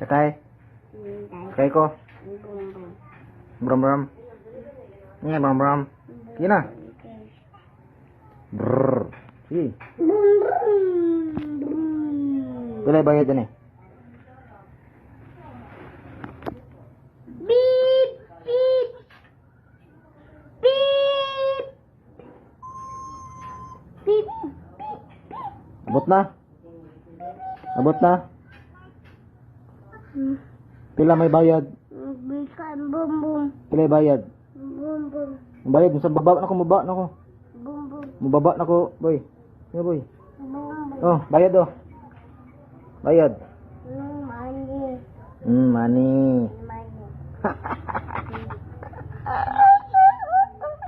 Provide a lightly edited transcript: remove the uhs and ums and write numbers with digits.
Sakay. Sakay ko. Brum brum. Nya brum brum. Sige na. Brrr. Sige. Wala bayad yan eh. Beep, beep. Beep. Beep. Abot na. Abot na. Pila may bayad? Bisan bum bum. Pila bayad? Bum bum. Ang bayad sa baba na ko, mababa na ko. Bum bum. Mababa na ko, boy. Sige boy. Bum bum. Oh, bayad oh. Bayad. Money. Money. Money.